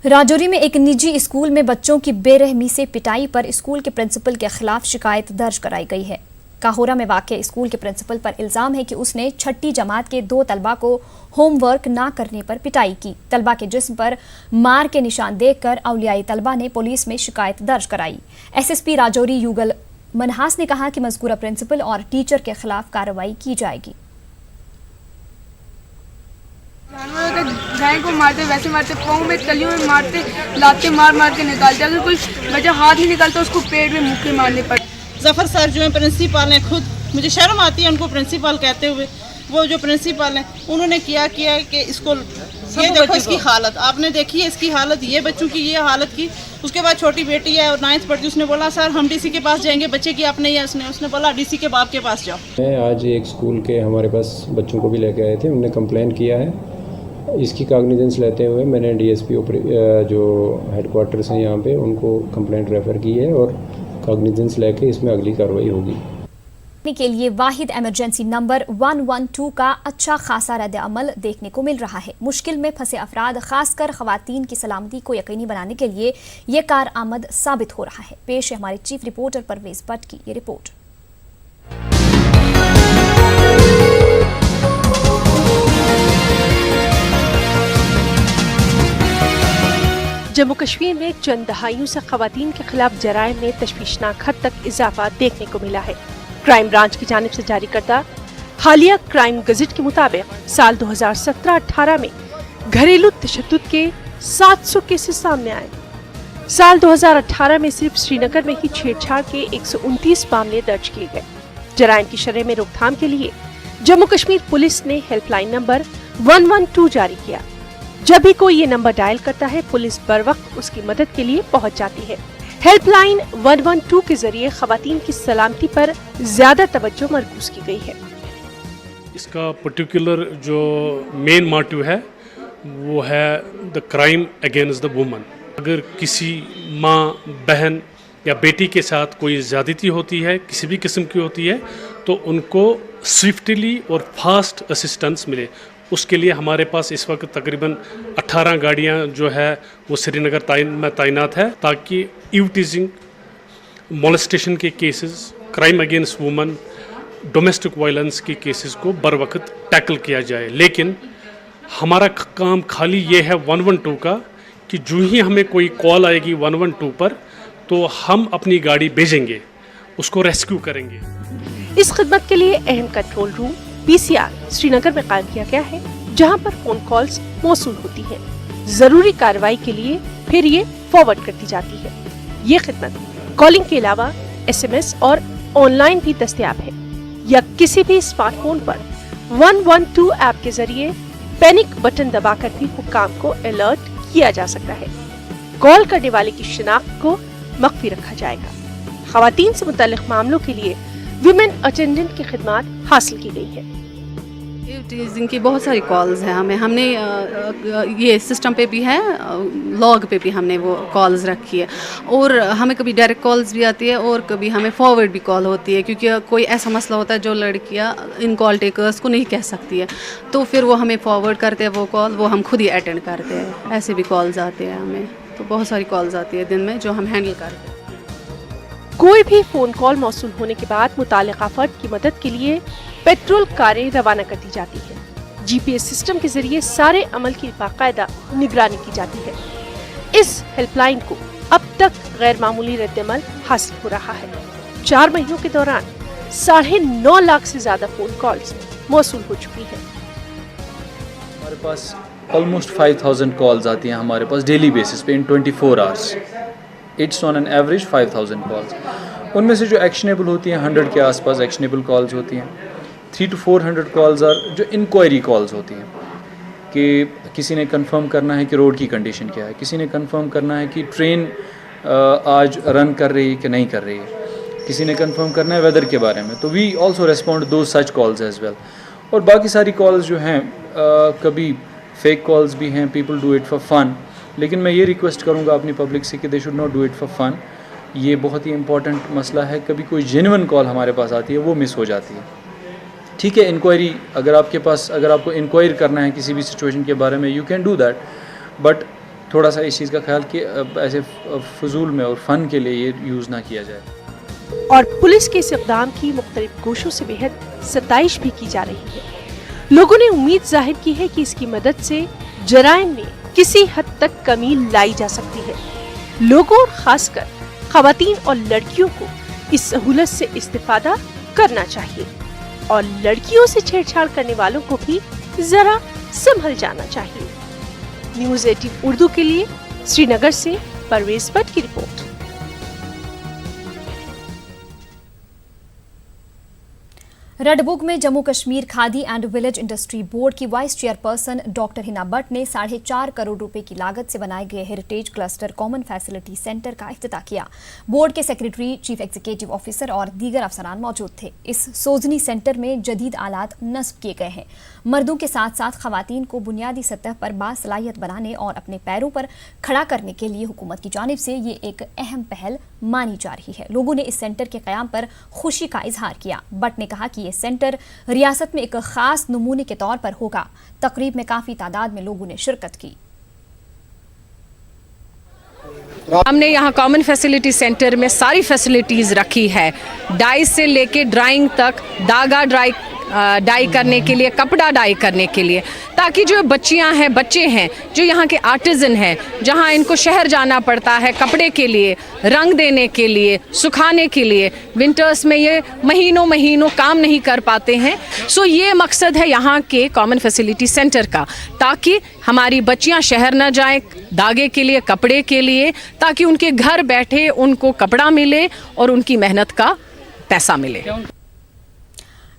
Speaker 1: राजौरी में एक निजी स्कूल में बच्चों की बेरहमी से पिटाई पर स्कूल के प्रिंसिपल के खिलाफ शिकायत दर्ज कराई गई है। काहोरा में वाक़ स्कूल के प्रिंसिपल पर इल्ज़ाम है कि उसने 6ठी जमात के 2 तलबा को होमवर्क ना करने पर पिटाई की। तलबा के जिस्म पर मार के निशान देखकर औलियाई तलबा ने पुलिस में शिकायत दर्ज कराई। SSP राजौरी युगल मनहास ने कहा कि मज़कूरा प्रिंसिपल और टीचर के खिलाफ कार्रवाई की जाएगी।
Speaker 20: गाय को मारते वैसे मारते, पाँव में तलियों में मारते, लाते मार मार के निकालते। अगर कोई बच्चा हाथ नहीं निकालता उसको पेट में मुक्के मारने पड़ते।
Speaker 21: जफ़र सर जो है प्रिंसिपल हैं, खुद मुझे शर्म आती है उनको प्रिंसिपल कहते हुए। वो जो प्रिंसिपल हैं उन्होंने क्या किया है कि इसको ये देखो इसकी हालत आपने देखी है, इसकी हालत, ये बच्चों की ये हालत की। उसके बाद छोटी बेटी है और 9th पढ़ती, उसने बोला सर हम डीसी के पास जाएंगे, बच्चे की आपने या उसने बोला डीसी के बाप के पास जाओ।
Speaker 22: मैं आज एक स्कूल के हमारे पास बच्चों को भी लेके आए थे, उन्होंने कंप्लेन किया है। इसकी कॉग्निजेंस लेते हुए मैंने डीएसपी जो हेडक्वार्टर्स हैं यहाँ पे उनको कंप्लेंट रेफ़र की है और कॉग्निजेंस लेके इसमें अगली कार्रवाई होगी।
Speaker 1: के लिए वाहिद इमरजेंसी नंबर 112 का अच्छा खासा रद्द अमल देखने को मिल रहा है। मुश्किल में फंसे अफराद खासकर खवातीन की सलामती को यकीनी बनाने के लिए ये कारआमद साबित हो रहा है। पेश है हमारे चीफ रिपोर्टर परवेज भट्ट की ये रिपोर्ट।
Speaker 23: जम्मू कश्मीर में चंद दहाइयों से खवातीन के खिलाफ जराइम में तशवीशनाक हद तक इजाफा देखने को मिला है। क्राइम ब्रांच की जानिब से जारी करदा हालिया क्राइम गज़ट के मुताबिक साल 2017-18 में घरेलू तशद्दुद के 700 केसेस सामने आए। साल 2018 में सिर्फ श्रीनगर में ही छेड़छाड़ के 129 मामले दर्ज किए गए। जराइम की शरह में रोकथाम के लिए जम्मू कश्मीर पुलिस ने हेल्पलाइन नंबर 112 जारी किया। जब भी कोई ये नंबर डायल करता है, पुलिस बर वक्त उसकी मदद के लिए पहुंच जाती है। हेल्पलाइन 112 के जरिए खवातीन की सलामती पर ज्यादा तवज्जो मरकूज की गई है।
Speaker 9: इसका पर्टिकुलर जो मेन मोटिव है वो है the crime against the woman. अगर किसी माँ, बहन या बेटी के साथ कोई ज़्यादती होती है, किसी भी किस्म की होती है, तो उनको स्विफ्टली और फास्ट असिस्टेंस मिले। उसके लिए हमारे पास इस वक्त तकरीबन 18 गाड़ियां जो है वो श्रीनगर में तैनात है, ताकि ईवटीजिंग, मोलेस्टेशन के cases, crime against woman, domestic violence के केसेस को बर वक्त टैकल किया जाए। लेकिन हमारा काम खाली ये है 112 का कि जो ही हमें कोई कॉल आएगी 112 पर, तो हम अपनी गाड़ी भेजेंगे, उसको रेस्क्यू करेंगे।
Speaker 23: इस खिदमत के लिए अहम कंट्रोल रूम पीसीआर श्रीनगर में कायम किया गया है, जहां पर फोन कॉल्स मौसूल होती हैं। जरूरी कार्रवाई के लिए फिर ये फॉरवर्ड कर दी जाती है। ये खिदमत कॉलिंग के अलावा एसएमएस और ऑनलाइन भी दस्तयाब है, या किसी भी स्मार्टफोन पर 112 ऐप के जरिए पैनिक बटन दबाकर भी हुक्काम को अलर्ट किया जा सकता है। कॉल करने वाले की शिनाख्त को मख्फी रखा जाएगा। खवातीन से मुताल्लिक मामलों के लिए विमेन अटेंडेंट की खिदमत हासिल की गई है।
Speaker 24: जिनकी बहुत सारी कॉल्स हैं, हमने ये सिस्टम पे भी है, लॉग पे भी हमने वो कॉल्स रखी है, और हमें कभी डायरेक्ट कॉल्स भी आती है और कभी हमें फॉरवर्ड भी कॉल होती है, क्योंकि कोई ऐसा मसला होता है जो लड़कियां इन कॉल टेकर्स को नहीं कह सकती है, तो फिर वो हमें फॉरवर्ड करते हैं वो कॉल, वो हम खुद ही अटेंड करते हैं। ऐसे भी कॉल्स आते हैं हमें, तो बहुत सारी कॉल्स आती है दिन में जो हम हैंडल करते हैं।
Speaker 23: कोई भी फोन कॉल मौसूल होने के बाद मुतालिका फर्द की मदद के लिए पेट्रोल कारें रवाना कर दी जाती है। जीपीएस सिस्टम के जरिए सारे अमल की बाकायदा निगरानी की जाती है। इस हेल्पलाइन को अब तक गैर मामूली रद्द-ए-अमल हासिल हो रहा है। 4 महीनों के दौरान 9.5 लाख से ज्यादा फोन कॉल्स मौसूल हो चुकी है।
Speaker 25: हमारे पास ऑलमोस्ट 5000 कॉल्स आती हैं हमारे पास डेली बेसिस पे इन 24 hours. It's on an average 5000 calls. उनमें से जो एक्शनेबल होती हैं 100 के आसपास एक्शनेबल कॉल्स होती हैं। 300 to 400 कॉल्स आर जो इंक्वायरी कॉल्स होती हैं, कि किसी ने कंफर्म करना है कि रोड की कंडीशन क्या है, किसी ने कंफर्म करना है कि ट्रेन आज रन कर रही है कि नहीं कर रही है, किसी ने कंफर्म करना है वेदर के बारे में। तो वी ऑल्सो रेस्पॉन्ड दो सच कॉल्स एज वेल। और बाकी सारी कॉल्स जो हैं कभी फेक कॉल्स भी हैं, people do it for fun. लेकिन मैं ये रिक्वेस्ट करूँगा अपनी पब्लिक से कि they should not do it for fun. ये बहुत ही इंपॉर्टेंट मसला है। कभी कोई जेन्युइन कॉल हमारे पास आती है वो मिस हो जाती है। ठीक है, इंक्वायरी अगर आपको इंक्वायरी करना है किसी भी सिचुएशन के बारे में, you can do that, but थोड़ा सा इस चीज़ का ख्याल कि ऐसे फजूल में और फ़न के लिए ये यूज़ ना किया जाए।
Speaker 23: और पुलिस के इस इक़दाम की मुख्तलिफ गोशों से बेहद सताइश भी की जा रही है। लोगों ने उम्मीद जाहिर की है कि इसकी मदद से जराइम में किसी हद तक कमी लाई जा सकती है। लोगों और खासकर खवातीन और लड़कियों को इस सहूलत से इस्तेफादा करना चाहिए, और लड़कियों से छेड़छाड़ करने वालों को भी जरा संभल जाना चाहिए। न्यूज़ 18 उर्दू के लिए श्रीनगर से परवेज भट्ट की रिपोर्ट।
Speaker 1: रडबुग में Jammu Kashmir khadi and village industry board की vice chairperson doctor Hina Bhat ने 4.5 करोड़ रुपए की लागत से बनाए गए heritage cluster common facility centre का इफ्तिताह किया। बोर्ड के सेक्रेटरी, चीफ एग्जीक्यूटिव ऑफिसर और दीगर अफसरान मौजूद थे। इस सोजनी सेंटर में जदीद आलात नस्ब किए गए हैं। मर्दों के साथ साथ खवातीन को बुनियादी सतह पर बासलाहियत बनाने और अपने पैरों पर खड़ा करने के लिए हुकूमत की जानिब से ये एक अहम पहल मानी जा रही है। लोगों ने इस सेंटर के क़याम पर खुशी का इजहार किया। भट्ट ने कहा कि ये सेंटर रियासत में एक खास नमूने के तौर पर होगा। तकरीब में काफी तादाद में लोगों ने शिरकत की।
Speaker 2: हमने यहाँ कॉमन फैसिलिटी सेंटर में सारी फैसिलिटीज़ रखी है, डाई से लेके ड्राइंग तक, धागा डाई करने के लिए, कपड़ा डाई करने के लिए, ताकि जो बच्चियां हैं, बच्चे हैं, जो यहाँ के आर्टिजन हैं, जहाँ इनको शहर जाना पड़ता है कपड़े के लिए, रंग देने के लिए, सुखाने के लिए, विंटर्स में ये महीनों काम नहीं कर पाते हैं। सो ये मकसद है यहाँ के कॉमन फैसिलिटी सेंटर का, ताकि हमारी बच्चियाँ शहर न जाएं धागे के लिए, कपड़े के लिए, ताकि उनके घर बैठे उनको कपड़ा मिले और उनकी मेहनत का पैसा मिले।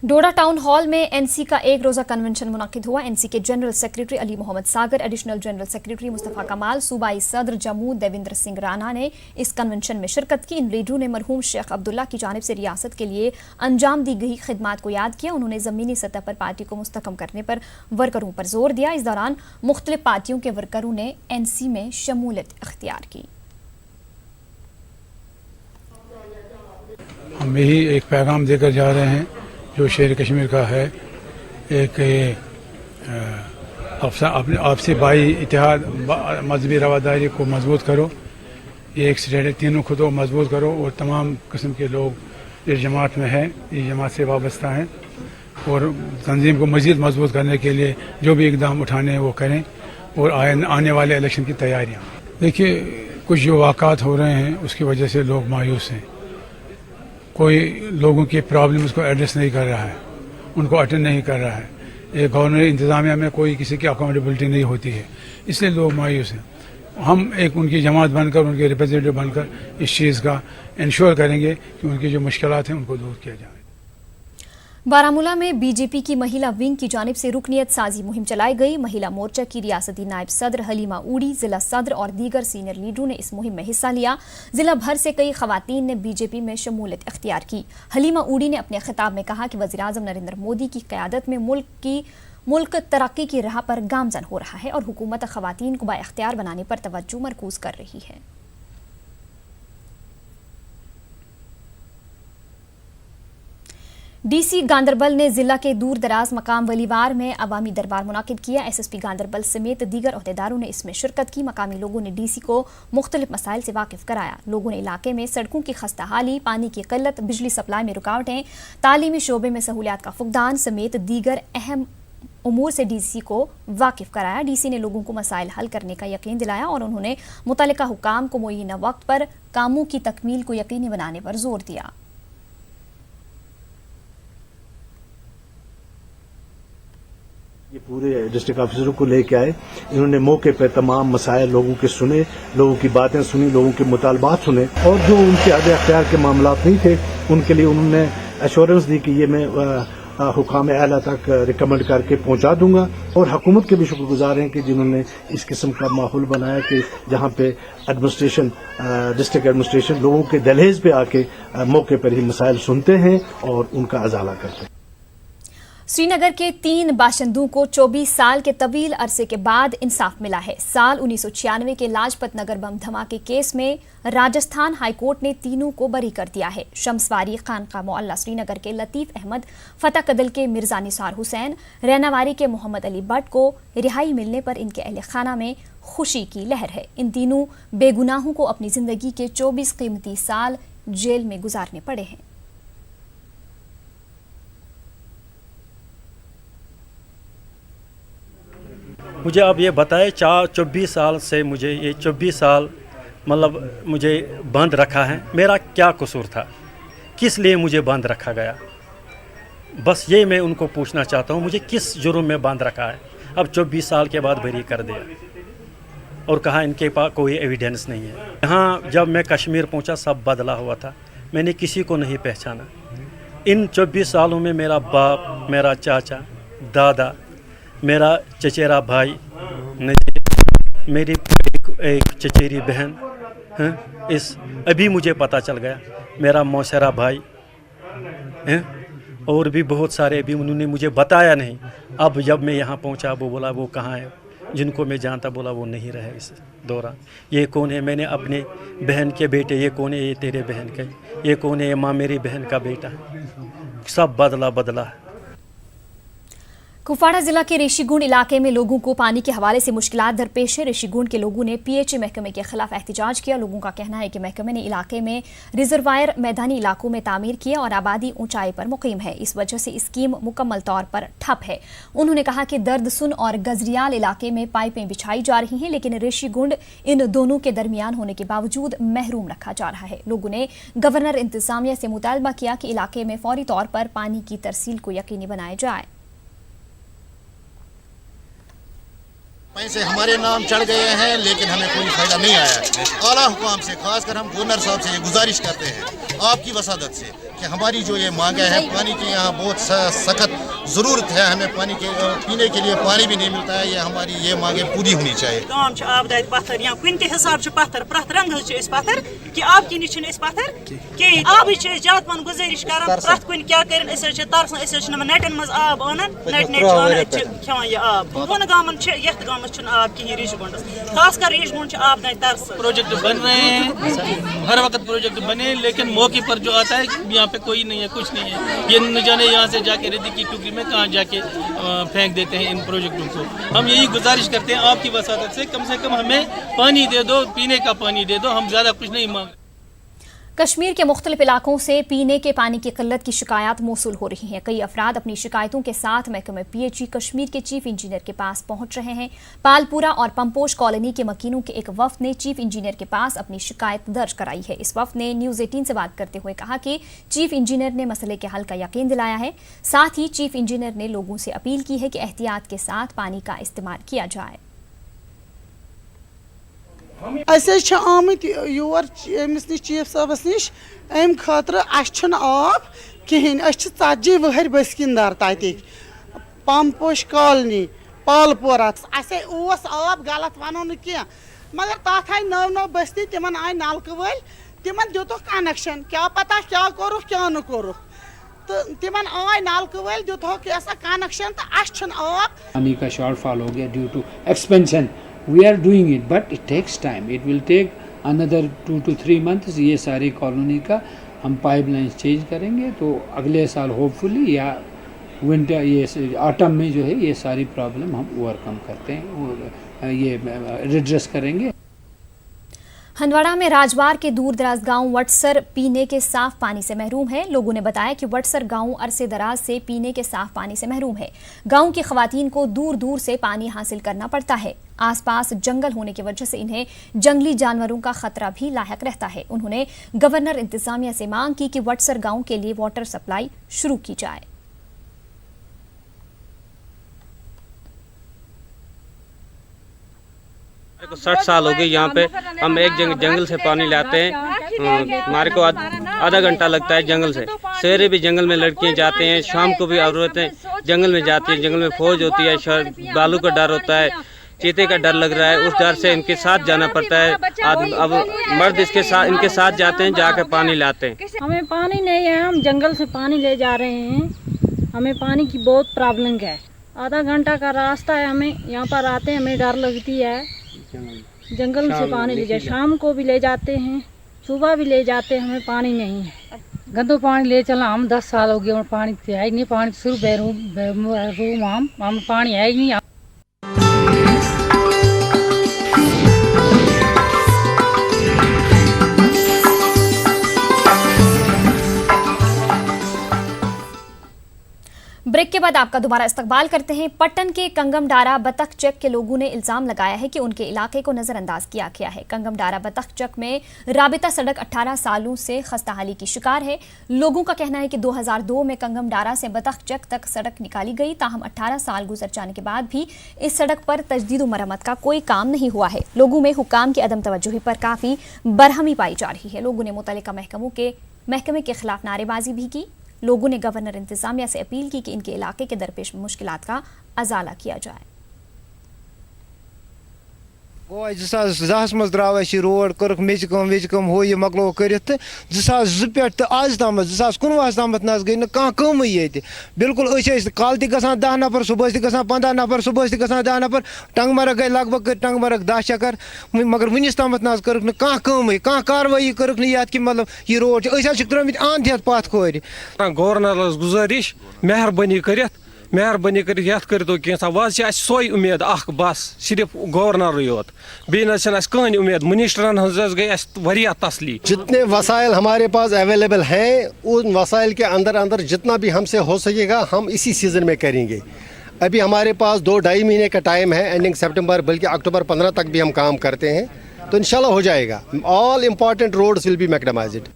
Speaker 1: डोडा टाउन हॉल में एनसी का एक रोजा कन्वेंशन मुनक्किद हुआ। एनसी के general secretary Ali Mohammad Sagar, additional general secretary Mustafa कमाल, सूबाई सदर जम्मू देवेंद्र सिंह राणा ने इस कन्वेंशन में शिरकत की। इन लीडरों ने मरहूम शेख अब्दुल्ला की जानिब से रियासत के लिए अंजाम दी गई खिदमात को याद किया। उन्होंने ज़मीनी सतह पर पार्टी को मुस्तकम करने पर वर्करों पर जोर दिया। इस दौरान मुख्तलिफ पार्टियों के वर्करों ने एनसी में शमूलियत इख्तियार की।
Speaker 3: हम यही एक पैगाम देकर जा रहे हैं जो शेर कश्मीर का है, एक आपसे भाई इतिहाद, मजहबी रवादारी को मजबूत करो। ये एक स्टेट है, तीनों खुद को मजबूत करो और तमाम किस्म के लोग इस जमात में हैं, इस जमात से वाबस्ता हैं और तंजीम को मज़ीद मजबूत करने के लिए जो भी इकदाम उठाने हैं वो करें और आने वाले इलेक्शन की तैयारियाँ। देखिए, कुछ जो वाक़ात हो रहे हैं उसकी वजह से लोग मायूस हैं। कोई लोगों की प्रॉब्लम्स को एड्रेस नहीं कर रहा है, उनको अटेंड नहीं कर रहा है। एक गवर्नर इंतज़ामिया में कोई किसी की अकाउंटेबिलिटी नहीं होती है, इसलिए लोग मायूस हैं। हम एक उनकी जमात बनकर, उनके रिप्रेजेंटेटिव बनकर इस चीज़ का इंश्योर करेंगे कि उनकी जो मुश्किलात हैं उनको दूर किया जाए।
Speaker 1: बारामूला में बीजेपी की महिला विंग की जानिब से रुकनियत साजी मुहिम चलाई गई। महिला मोर्चा की रियासती नायब सदर हलीमा ऊड़ी, जिला सदर और दीगर सीनियर लीडरों ने इस मुहिम में हिस्सा लिया। जिला भर से कई खवातीन ने बीजेपी में शमूलियत इख्तियार की। हलीमा ऊड़ी ने अपने खिताब में कहा कि वज़ीर-ए-आज़म नरेंद्र मोदी की क़यादत में मुल्क तरक्की की राह पर गामजन हो रहा है और हुकूमत खवातीन को बाइख्तियार बनाने पर तवज्जो मरकूज कर रही है। डीसी गांदरबल ने जिला के दूर दराज मकाम वलीवार में अवामी दरबार मुनाकिद किया। एसएसपी गांदरबल समेत दीगर ओहदेदारों ने इसमें शिरकत की। मकामी लोगों ने डीसी को मुख्तलिफ मसाइल से वाकिफ कराया। लोगों ने इलाके में सड़कों की खस्ताहाली, पानी की किल्लत, बिजली सप्लाई में रुकावटें, तालीमी शोबे में सहूलियात का फुकदान समेत दीगर अहम उमूर से डीसी को वाकिफ कराया। डीसी ने लोगों को मसाइल हल करने का यकीन दिलाया और उन्होंने मुतल्लिका हुकाम को मुय्यना वक्त पर कामों की तकमील को यकीनी बनाने पर जोर दिया।
Speaker 4: ये पूरे डिस्ट्रिक्ट ऑफिसरों को लेके आए, इन्होंने मौके पर तमाम मसाइल लोगों के सुने, लोगों की बातें सुनी, लोगों के मुतालबात सुने और जो उनके हद अख्तियार के मामला नहीं थे उनके लिए उन्होंने एश्योरेंस दी कि ये मैं हुकाम आला तक रिकमेंड करके पहुंचा दूंगा। और हुकूमत के भी शुक्रगुजार हैं कि जिन्होंने इस किस्म का माहौल बनाया कि जहां पे एडमिनिस्ट्रेशन, डिस्ट्रिक्ट एडमिनिस्ट्रेशन लोगों के दहलीज पे आके मौके पर ही मसाइल सुनते हैं और उनका अजाला करते हैं।
Speaker 1: श्रीनगर के 3 बाशिंदों को 24 साल के तवील अरसे के बाद इंसाफ मिला है। साल 1996 के लाजपत नगर बम धमाके केस में राजस्थान हाईकोर्ट ने तीनों को बरी कर दिया है। शमसवारी खानका मोअल्ला श्रीनगर के लतीफ अहमद, फतेह कदल के मिर्जा निसार हुसैन, रैनावारी के मोहम्मद अली भट्ट को रिहाई मिलने पर इनके अहले खाना में खुशी की लहर है। इन तीनों बेगुनाहों को अपनी जिंदगी के 24 कीमती साल जेल में गुजारने पड़े हैं।
Speaker 5: मुझे अब ये बताए 24 साल से मुझे ये 24 साल मतलब मुझे बंद रखा है, मेरा क्या कसूर था, किस लिए मुझे बंद रखा गया, बस ये मैं उनको पूछना चाहता हूँ। मुझे किस जुर्म में बंद रखा है, अब 24 साल के बाद बरी कर दिया और कहा इनके पास कोई एविडेंस नहीं है। यहाँ जब मैं कश्मीर पहुँचा सब बदला हुआ था, मैंने किसी को नहीं पहचाना इन 24 सालों में मेरा बाप, मेरा चाचा, दादा, मेरा चचेरा भाई, मेरी एक चचेरी बहन हैं, इस अभी मुझे पता चल गया, मेरा मौसेरा भाई हैं, और भी बहुत सारे भी उन्होंने मुझे बताया नहीं। अब जब मैं यहाँ पहुँचा वो बोला वो कहाँ है, जिनको मैं जानता बोला वो नहीं रहे इस दौरान। ये कौन है, मैंने अपने बहन के बेटे, ये कौन है, ये तेरे बहन के, ये कौन है, ये माँ मेरी बहन का बेटा, सब बदला है।
Speaker 1: कुपवाड़ा जिला के ऋषिगुंड इलाके में लोगों को पानी के हवाले से मुश्किलात दरपेश है। ऋषिगुंड के लोगों ने पीएचई महकमे के खिलाफ एहतजाज किया। लोगों का कहना है कि महकमे ने इलाके में रिजर्वायर मैदानी इलाकों में तामीर किए और आबादी ऊंचाई पर मुकीम है, इस वजह से स्कीम मुकम्मल तौर पर ठप है। उन्होंने कहा कि दर्दसुन और गजरियाल इलाके में पाइपें बिछाई जा रही हैं, लेकिन ऋषिगुंड इन दोनों के दरमियान होने के बावजूद महरूम रखा जा रहा है। लोगों ने गवर्नर इंतजामिया से मुतालबा किया कि इलाके में फौरी तौर पर पानी की तरसील को यकीनी बनाया जाए।
Speaker 6: पैसे हमारे नाम चढ़ गए हैं, लेकिन हमें कोई फायदा नहीं आया है। आला हुकाम से, खासकर हम गवर्नर साहब से ये गुजारिश करते हैं आपकी वसादत से कि हमारी जो ये मांगे हैं, पानी की यहाँ बहुत सख्त ज़रूरत है, हमें पानी के पीने के लिए पानी भी नहीं मिलता है, ये हमारी ये मांगे पूरी होनी चाहिए।
Speaker 7: गाँव आबदाद पत्थर या कुन हिसाब से पत्थर प्रत रंग पत्थर कि आप की निश पत्थर कि आब ज्यादा पन गुजारिश कर प्रत कुन क्या कर तरसन नटन मज आब अनान नट खेवान यह आब दोन गाँव यथ गाँव आब कहीं ऋषिगुंडस, खासकर ऋषिगुंड आब तरस।
Speaker 8: प्रोजेक्ट बन रहे हैं, हर वक्त प्रोजेक्ट बने, लेकिन मौके पर जो आता है यहाँ पे कोई नहीं है, कुछ नहीं है। ये न जाने यहाँ से जाके रेती की टुकड़ी में कहाँ जाके फेंक देते हैं इन प्रोजेक्टों को। हम यही गुजारिश करते हैं आपकी वसादत से कम हमें पानी दे दो, पीने का पानी दे दो, हम ज़्यादा कुछ नहीं मांग।
Speaker 1: कश्मीर के मुख्तलिफ इलाकों से पीने के पानी की किल्लत की शिकायत मौसूल हो रही हैं। कई अफराद अपनी शिकायतों के साथ महकमे पीएचई कश्मीर के चीफ इंजीनियर के पास पहुंच रहे हैं। पालपुरा और पंपोश कॉलोनी के मकीनों के एक वफ्द ने चीफ इंजीनियर के पास अपनी शिकायत दर्ज कराई है। इस वफ्द ने न्यूज़ 18 से बात करते हुए कहा कि चीफ इंजीनियर ने मसले के हल का यकीन दिलाया है। साथ ही चीफ इंजीनियर ने लोगों से अपील की है कि एहतियात के साथ पानी का इस्तेमाल किया जाए।
Speaker 11: आमत योर अमिस नश चीफ साहबस नश अम खतर आब कहें 40 वहर बसकिंदार तक पंपोश कॉलोनी पालपोरा आब गलत वनो न मगर तथ आई नव बस्ती तिमन आय नलक वल तिमन दितुक कनेक्शन क्या पता क्या कोरुख क्या न कोरुख तो तिमन आय नलक वल दितुक ऐसा कनेक्शन तो आब
Speaker 12: पानी का शॉर्टफॉल हो गया due to expansion. We are doing it, but it takes time. It will take another 2 to 3 months. ये सारी कॉलोनी का हम पाइपलाइन चेंज करेंगे तो अगले साल होपफुली या विंटर ये ऑटम में जो है ये सारी प्रॉब्लम हम ओवरकम करते हैं और ये रिड्रेस करेंगे।
Speaker 1: हंदवाड़ा में राजवार के दूर दराज गांव वटसर पीने के साफ पानी से महरूम है। लोगों ने बताया कि वटसर गांव अरसे दराज से पीने के साफ पानी से महरूम है। गांव की खवातीन को दूर दूर से पानी हासिल करना पड़ता है। आसपास जंगल होने की वजह से इन्हें जंगली जानवरों का खतरा भी लायक रहता है। उन्होंने गवर्नर इंतजामिया से मांग की कि वटसर गांव के लिए वाटर सप्लाई शुरू की जाए।
Speaker 26: को 60 साल हो गए यहाँ पे, हम एक जंगल से पानी लाते हैं, हमारे को आधा घंटा लगता है जंगल से। सवेरे भी जंगल में लड़कियाँ जाते हैं, शाम को भी औरतें जंगल में जाती हैं। जंगल में फौज होती है, बालू का डर होता है, चीते का डर लग रहा है, उस डर से इनके साथ जाना पड़ता है। अब मर्द इनके साथ जाते हैं, जाकर पानी लाते हैं।
Speaker 27: हमें पानी नहीं है, हम जंगल से पानी ले जा रहे हैं। हमें पानी की बहुत प्रॉब्लम है, आधा घंटा का रास्ता है। हमें यहाँ पर आते हैं, हमें डर लगती है। जंगल से पानी ले जाए, शाम को भी ले जाते हैं, सुबह भी ले जाते हैं। हमें पानी नहीं है,
Speaker 28: गंदो पानी ले चला। हम 10 साल हो गए और पानी है ही नहीं। पानी शुरू रूम हम पानी है ही नहीं।
Speaker 1: ब्रेक के बाद आपका दोबारा इस्तकबाल करते हैं। पट्टन के कंगमडारा बतख चेक के लोगों ने इल्जाम लगाया है कि उनके इलाके को नजरअंदाज किया गया है। कंगमडारा बतख चेक में राबिता सड़क 18 सालों से खस्ताहाली की शिकार है। लोगों का कहना है कि 2002 में कंगमडारा से बतख चेक तक सड़क निकाली गई, ताहम 18 साल गुजर जाने के बाद भी इस सड़क पर तजदीद व मरम्मत का कोई काम नहीं हुआ है। लोगों में हुकाम की अदम तवज्जुही पर काफी बरहमी पाई जा रही है। लोगों ने मुतल्लिका महकमे के खिलाफ नारेबाजी भी की। लोगों ने गवर्नर इंतजामिया से अपील की कि इनके इलाके के दरपेश मुश्किलात का अजाला किया जाए।
Speaker 10: गो 2010 मज द्राव रोड कर मेच कम हो ये मकलो कर 2002 पे आज तम 2019 तम न गई कम ये बिल्कुल कल ग 10 नफर सुबह ग 15 नफर सुबह ग 10 नफर टंगमरग गई लगभग टंगमरग 10 चक्कर मगर वनिस तम कर कम कार्रवाई कर कि मतलब ये रोड त्रुमित आंध पथ खोर
Speaker 13: गवर्नर गुजारिश मेहरबानी कर वह सोई उम्मीद बस सिर्फ गवर्नर योत बेन उम्मीद मिनिस्टरन गई तसली।
Speaker 14: जितने वसाइल हमारे पास अवेलेबल हैं उन वसाइल के अंदर अंदर जितना भी हमसे हो सकेगा हम इसी सीज़न में करेंगे। अभी हमारे पास 2-2.5 महीने का टाइम है, एंडिंग सितंबर बल्कि अक्टूबर 15 तक भी हम काम करते हैं, तो इंशाल्लाह हो जाएगा। All important roads will be macadamized.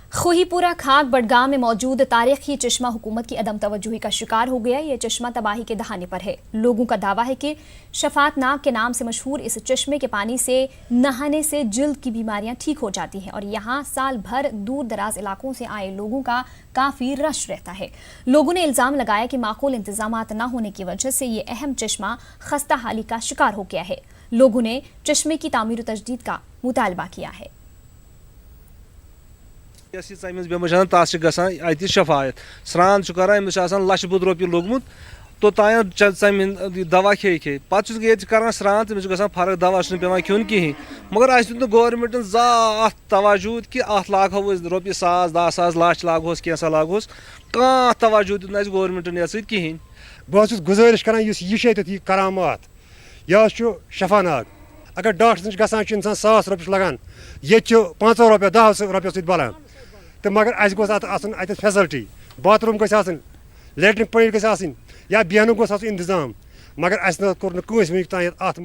Speaker 1: Khohipura Khag Budgam में मौजूद तारीखी चश्मा हुकूमत की अदम तवज्जुही का शिकार हो गया। ये चश्मा तबाही के दहाने पर है। लोगों का दावा है कि शफात नाग के नाम से मशहूर इस चश्मे के पानी से नहाने से जिल्द की बीमारियां ठीक हो जाती हैं और यहाँ साल भर दूर दराज इलाकों से आए लोगों का काफ़ी रश रहता है। लोगों ने इल्ज़ाम लगाया कि माकूल इंतजामात न होने की वजह से ये अहम चश्मा खस्ता हाली का शिकार हो गया है। लोगों ने चश्मे की तामीर व तजदीद का मुतालबा किया है।
Speaker 13: तस शफायत स्रान करान लच बुद रोपये लोगमुत तो तान दवा खे पे कर स्रान तमिस फर्क दवा पे खेन कहें मगर अ गवर्नमेंटन अत तवज्जो कि अत लागो रोपये 1,000 10,000 लाख लागोस कैसा लागोस कह तवज्जो दिन गवर्नमेंटन ये कहें।
Speaker 14: बहुत गुजारिश कर ये करामात यह शफा नाग अगर डॉक्टर नश ग इंसान 1,000 रुपये लगान ये 5 रुपये 10 रुपये सत बलान तो मगर अत फैसिलिटी बाथरूम गई लेटरिन पॉइंट गई या बेहन इंतजाम मगर अस कोर वनिक तान अत